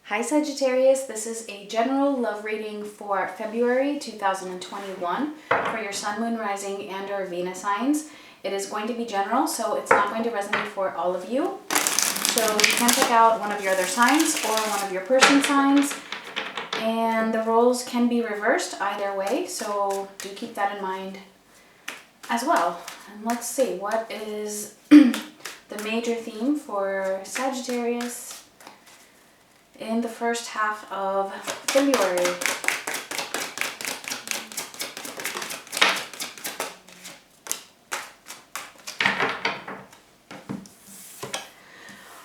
Hi Sagittarius, this is a general love reading for February 2021 for your Sun, Moon, Rising, and or Venus signs. It is going to be general, so it's not going to resonate for all of you. So you can check out one of your other signs or one of your person signs, and the roles can be reversed either way, so do keep that in mind as well. And let's see, what is the major theme for Sagittarius in the first half of February?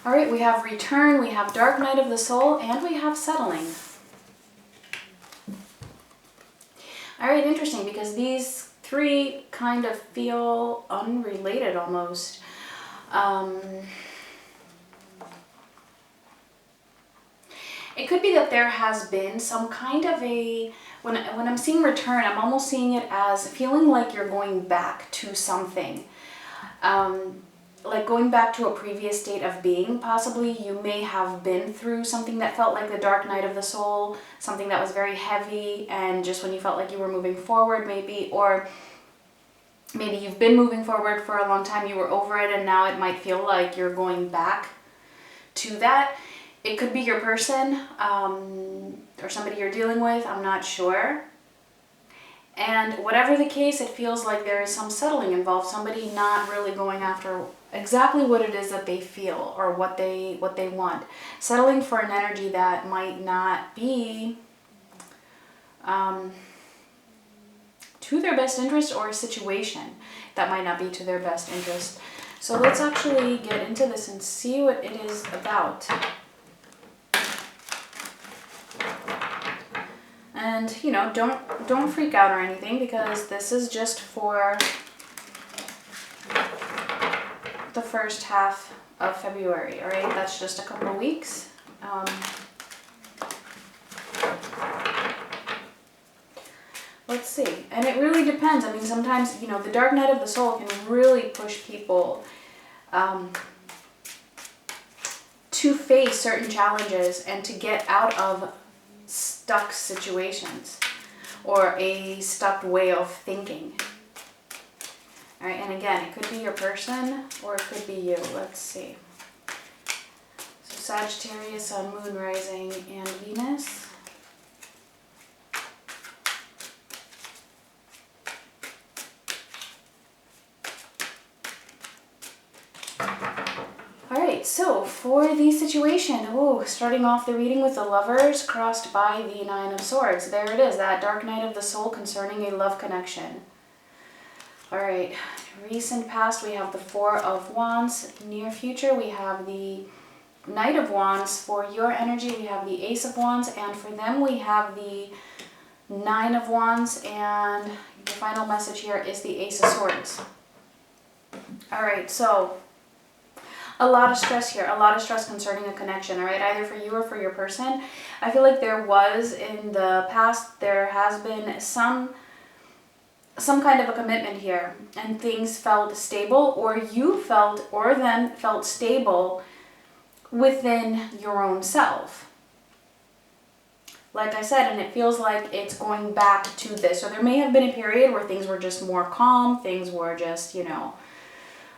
All right, we have return, we have dark night of the soul, and we have settling. All right, interesting, because these three kind of feel unrelated almost. It could be that there has been some kind of a, when I'm seeing return, I'm almost seeing it as feeling like you're going back to something. Like going back to a previous state of being. Possibly you may have been through something that felt like the dark night of the soul, something that was very heavy, and just when you felt like you were moving forward maybe, or maybe you've been moving forward for a long time, you were over it, and now it might feel like you're going back to that. It could be your person or somebody you're dealing with, I'm not sure. And whatever the case, it feels like there is some settling involved, somebody not really going after exactly what it is that they feel or what they want. Settling for an energy that might not be to their best interest, or a situation that might not be to their best interest. So let's actually get into this and see what it is about. And, you know, don't freak out or anything, because this is just for the first half of February, all right? That's just a couple of weeks. Let's see. And it really depends. I mean, sometimes, you know, the dark night of the soul can really push people to face certain challenges and to get out of stuck situations or a stuck way of thinking. All right, and again, it could be your person or it could be you. Let's see. So Sagittarius, Sun, Moon, Rising, and Venus. Alright, so for the situation, starting off the reading with the Lovers crossed by the Nine of Swords. There it is, that dark night of the soul concerning a love connection. Alright, recent past we have the Four of Wands. Near future we have the Knight of Wands. For your energy we have the Ace of Wands, and for them we have the Nine of Wands, and the final message here is the Ace of Swords. Alright, so a lot of stress here, a lot of stress concerning a connection, all right, either for you or for your person. I feel like there was, in the past, there has been some kind of a commitment here, and things felt stable, or you felt, or then felt stable within your own self. Like I said, and it feels like it's going back to this. So there may have been a period where things were just more calm, things were just, you know,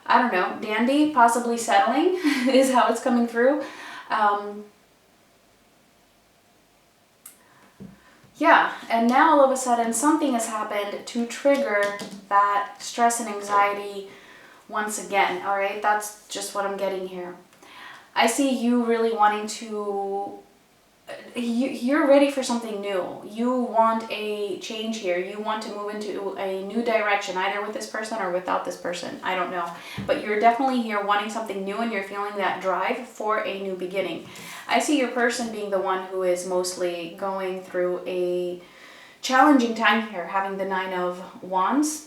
I don't know, dandy, possibly settling is how it's coming through. Yeah, and now all of a sudden something has happened to trigger that stress and anxiety once again, all right? That's just what I'm getting here. I see you really wanting to, you're ready for something new. You want a change here. You want to move into a new direction, either with this person or without this person. I don't know. But you're definitely here wanting something new, and you're feeling that drive for a new beginning. I see your person being the one who is mostly going through a challenging time here, having the Nine of Wands.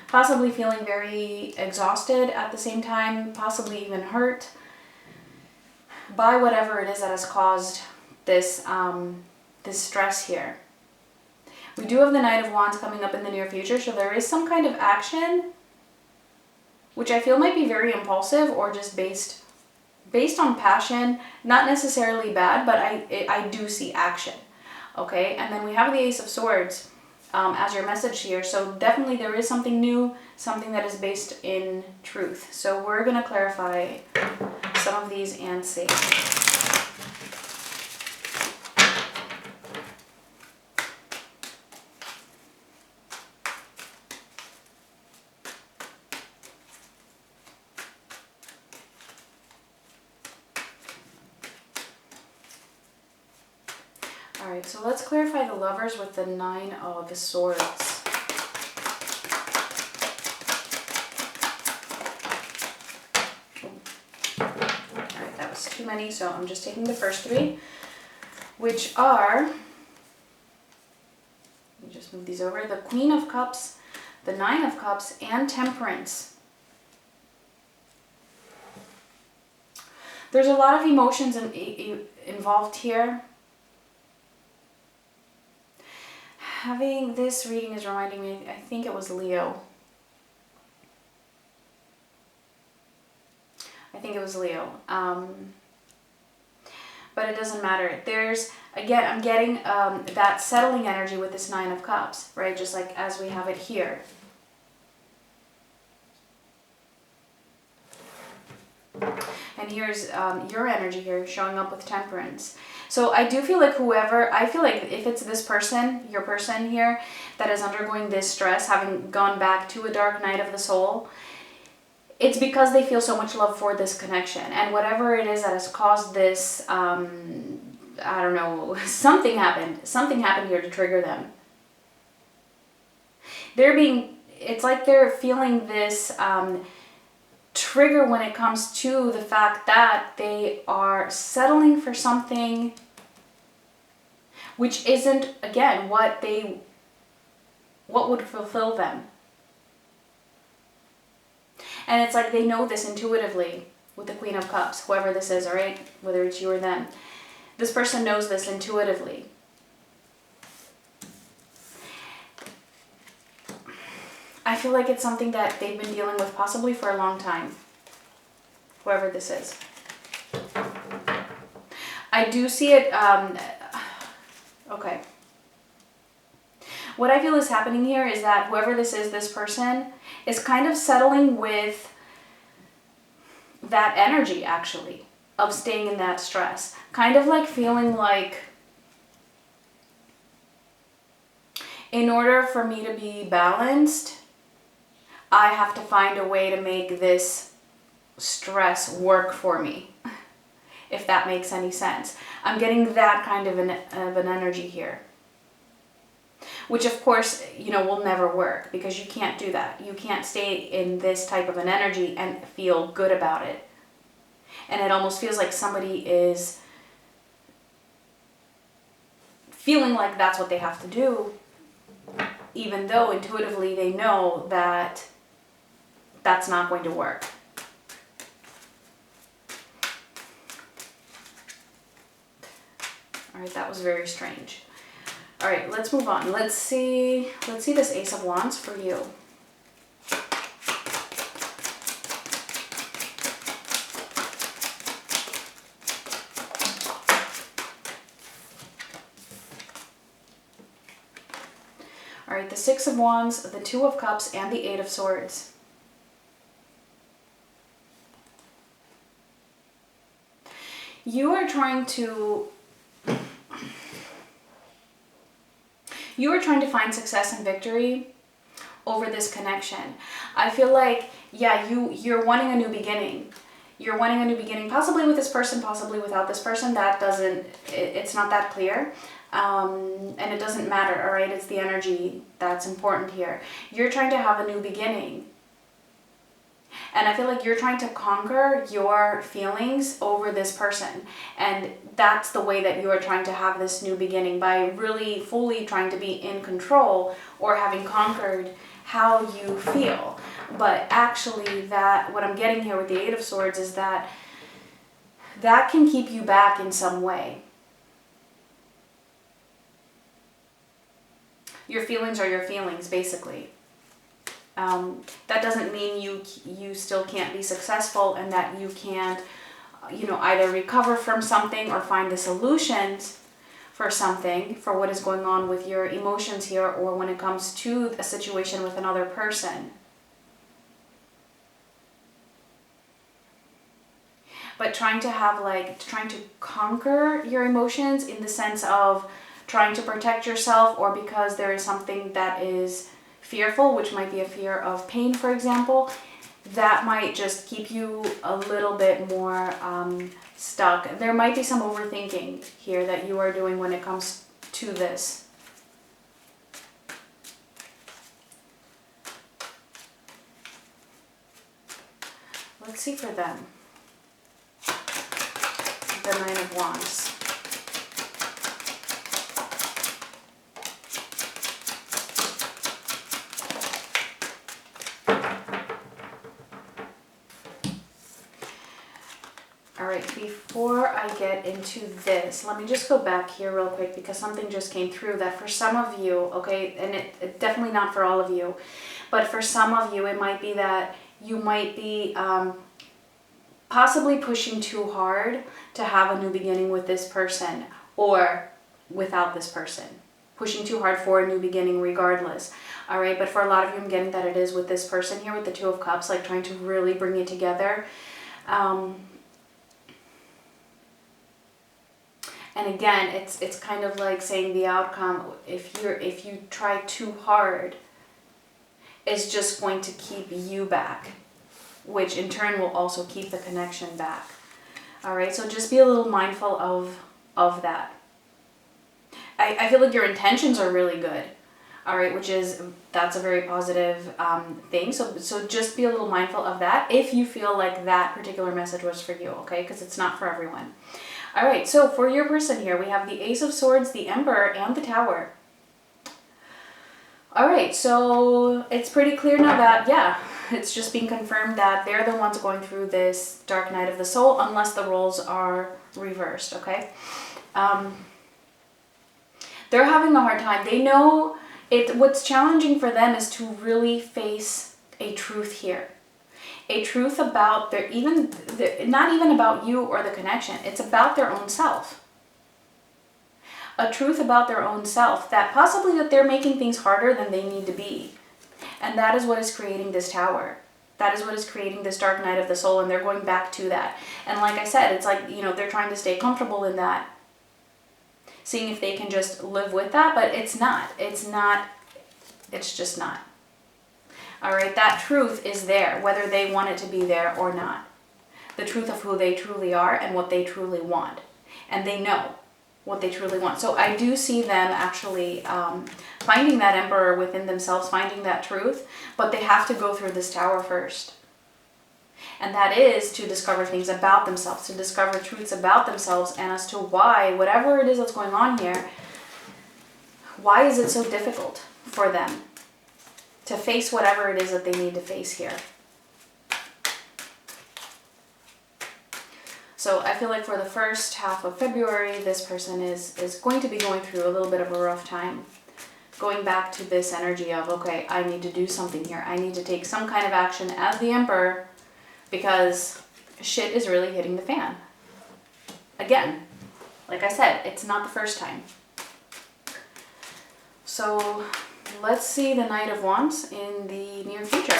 Possibly feeling very exhausted at the same time, possibly even hurt by whatever it is that has caused this this stress here. We do have the Knight of Wands coming up in the near future, so there is some kind of action, which I feel might be very impulsive or just based based on passion, not necessarily bad, but I do see action. Okay, and then we have the Ace of Swords as your message here. So definitely there is something new, something that is based in truth. So we're going to clarify some of these and see. Alright, so let's clarify the Lovers with the Nine of Swords. Alright, that was too many, so I'm just taking the first three, which are, let me just move these over, the Queen of Cups, the Nine of Cups, and Temperance. There's a lot of emotions involved here. Having this reading is reminding me, I think it was Leo. I think it was Leo. But it doesn't matter. There's, again, I'm getting that settling energy with this Nine of Cups, right? Just like as we have it here. And here's your energy here showing up with Temperance. So I do feel like I feel like if it's this person, your person here, that is undergoing this stress, having gone back to a dark night of the soul, it's because they feel so much love for this connection. And whatever it is that has caused this, I don't know, something happened here to trigger them. It's like they're feeling this trigger when it comes to the fact that they are settling for something which isn't, again, what would fulfill them. And it's like they know this intuitively with the Queen of Cups, whoever this is, all right, whether it's you or them. This person knows this intuitively. I feel like it's something that they've been dealing with possibly for a long time, whoever this is. I do see it, okay. What I feel is happening here is that whoever this is, this person, is kind of settling with that energy, actually, of staying in that stress. Kind of like feeling like, in order for me to be balanced, I have to find a way to make this stress work for me, if that makes any sense. I'm getting that kind of an energy here. Which of course, will never work, because you can't do that. You can't stay in this type of an energy and feel good about it. And it almost feels like somebody is feeling like that's what they have to do, even though intuitively they know that that's not going to work. All right, that was very strange. All right, let's move on. Let's see this Ace of Wands for you. All right, the Six of Wands, the Two of Cups, and the Eight of Swords. You are trying to find success and victory over this connection. I feel like, yeah, you're wanting a new beginning. You're wanting a new beginning, possibly with this person, possibly without this person. It's not that clear. And it doesn't matter, all right? It's the energy that's important here. You're trying to have a new beginning. And I feel like you're trying to conquer your feelings over this person. And that's the way that you are trying to have this new beginning, by really fully trying to be in control or having conquered how you feel. But actually what I'm getting here with the Eight of Swords is that can keep you back in some way. Your feelings are your feelings, basically. That doesn't mean you still can't be successful and that you can't you know, either recover from something or find the solutions for something, for what is going on with your emotions here, or when it comes to a situation with another person. But trying to conquer your emotions in the sense of trying to protect yourself, or because there is something that is fearful, which might be a fear of pain, for example, that might just keep you a little bit more stuck. There might be some overthinking here that you are doing when it comes to this. Let's see for them. The Nine of Wands. All right, before I get into this, let me just go back here real quick, because something just came through that for some of you, okay, and it definitely not for all of you, but for some of you, it might be that you might be possibly pushing too hard to have a new beginning with this person or without this person. Pushing too hard for a new beginning regardless. All right, but for a lot of you, I'm getting that it is with this person here with the Two of Cups, like trying to really bring it together. And again, it's kind of like saying the outcome, if you try too hard, is just going to keep you back, which in turn will also keep the connection back. All right, so just be a little mindful of that. I feel like your intentions are really good. All right, that's a very positive thing. So just be a little mindful of that if you feel like that particular message was for you, okay? Because it's not for everyone. All right, so for your person here, we have the Ace of Swords, the Emperor, and the Tower. All right, so it's pretty clear now that, yeah, it's just being confirmed that they're the ones going through this dark night of the soul, unless the roles are reversed, okay? They're having a hard time. They know what's challenging for them is to really face a truth here. A truth about not even about you or the connection. It's about their own self. A truth about their own self, that possibly that they're making things harder than they need to be. And that is what is creating this Tower. That is what is creating this dark night of the soul, and they're going back to that. And like I said, it's like, you know, they're trying to stay comfortable in that, seeing if they can just live with that, but it's just not. All right, that truth is there, whether they want it to be there or not. The truth of who they truly are and what they truly want. And they know what they truly want. So I do see them actually finding that Emperor within themselves, finding that truth, but they have to go through this Tower first. And that is to discover things about themselves, to discover truths about themselves, and as to why, whatever it is that's going on here, why is it so difficult for them to face whatever it is that they need to face here. So I feel like for the first half of February, this person is going to be going through a little bit of a rough time. Going back to this energy of, okay, I need to do something here. I need to take some kind of action as the Emperor, because shit is really hitting the fan. Again, like I said, it's not the first time. So let's see the Knight of Wands in the near future.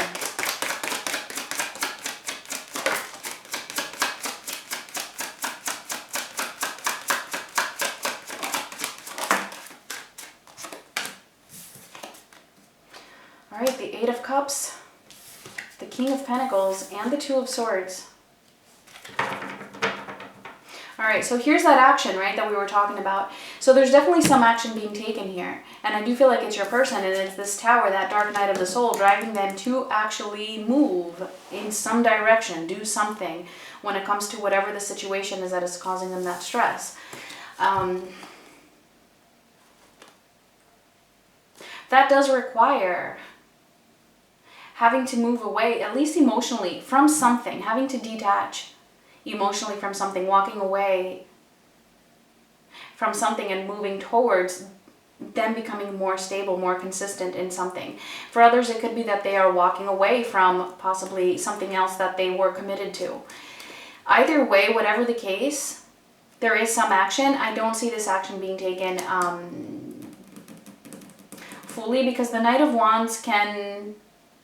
All right, the Eight of Cups, the King of Pentacles, and the Two of Swords. All right, so here's that action, right, that we were talking about. So there's definitely some action being taken here. And I do feel like it's your person, and it's this Tower, that dark night of the soul, driving them to actually move in some direction, do something when it comes to whatever the situation is that is causing them that stress. That does require having to move away, at least emotionally, from something, having to detach emotionally from something, walking away from something and moving towards them becoming more stable, more consistent in something. For others, it could be that they are walking away from possibly something else that they were committed to. Either way, whatever the case, there is some action. I don't see this action being taken fully, because the Knight of Wands can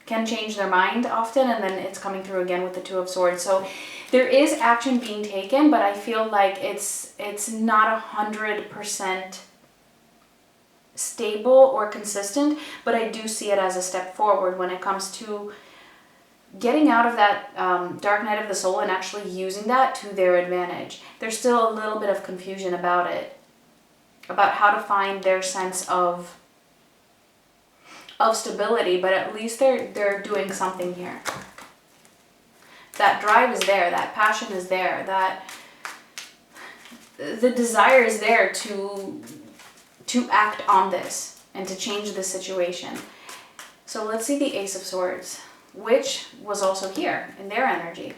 change their mind often, and then it's coming through again with the Two of Swords. So there is action being taken, but I feel like it's not 100% stable or consistent, but I do see it as a step forward when it comes to getting out of that dark night of the soul and actually using that to their advantage. There's still a little bit of confusion about it, about how to find their sense of stability, but at least they're doing something here. That drive is there, that passion is there, that the desire is there to act on this and to change the situation. So let's see the Ace of Swords, which was also here in their energy.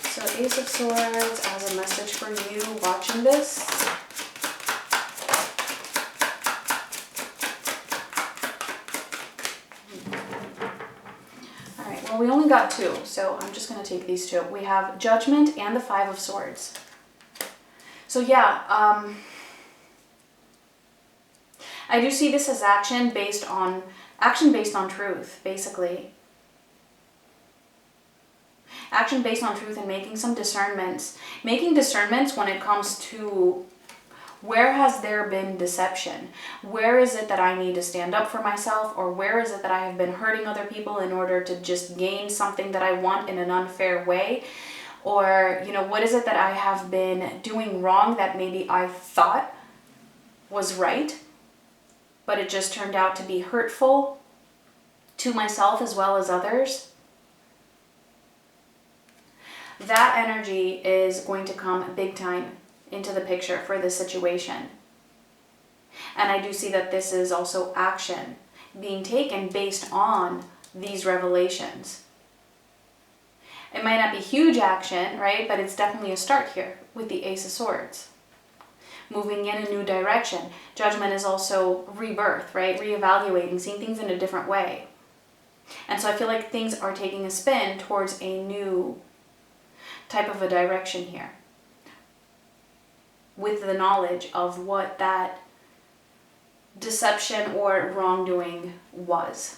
So Ace of Swords as a message for you watching this. All right, well, we only got two, so I'm just going to take these two. We have Judgment and the Five of Swords. So yeah, I do see this as action based on truth, basically. Action based on truth and making some discernments. Making discernments when it comes to where has there been deception? Where is it that I need to stand up for myself? Or where is it that I have been hurting other people in order to just gain something that I want in an unfair way? Or, you know, what is it that I have been doing wrong that maybe I thought was right, but it just turned out to be hurtful to myself as well as others? That energy is going to come big time into the picture for this situation. And I do see that this is also action being taken based on these revelations. It might not be huge action, right? But it's definitely a start here with the Ace of Swords. Moving in a new direction. Judgment is also rebirth, right? Reevaluating, seeing things in a different way. And so I feel like things are taking a spin towards a new type of a direction here, with the knowledge of what that deception or wrongdoing was.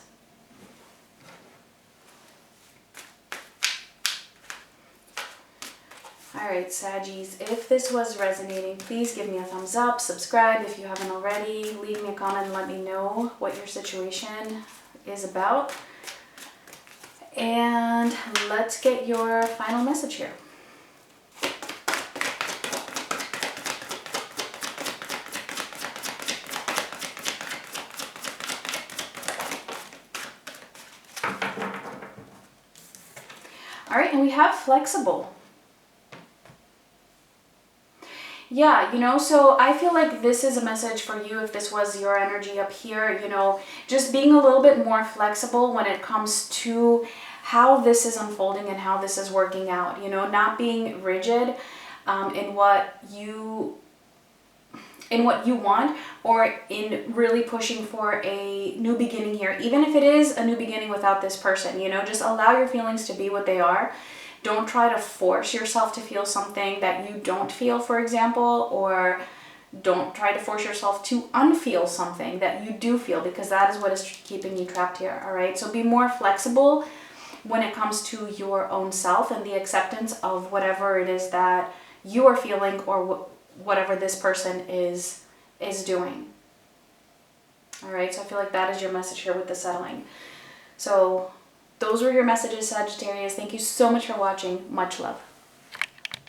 Alright, Saggies, if this was resonating, please give me a thumbs up, subscribe if you haven't already, leave me a comment and let me know what your situation is about. And let's get your final message here. Alright, and we have flexible. Yeah, you know, so I feel like this is a message for you if this was your energy up here, you know, just being a little bit more flexible when it comes to how this is unfolding and how this is working out, you know, not being rigid in what you want, or in really pushing for a new beginning here, even if it is a new beginning without this person, you know, just allow your feelings to be what they are. Don't try to force yourself to feel something that you don't feel, for example, or don't try to force yourself to unfeel something that you do feel, because that is what is keeping you trapped here, all right? So be more flexible when it comes to your own self and the acceptance of whatever it is that you are feeling, or whatever this person is doing. All right, so I feel like that is your message here with the settling. So those were your messages, Sagittarius. Thank you so much for watching. Much love.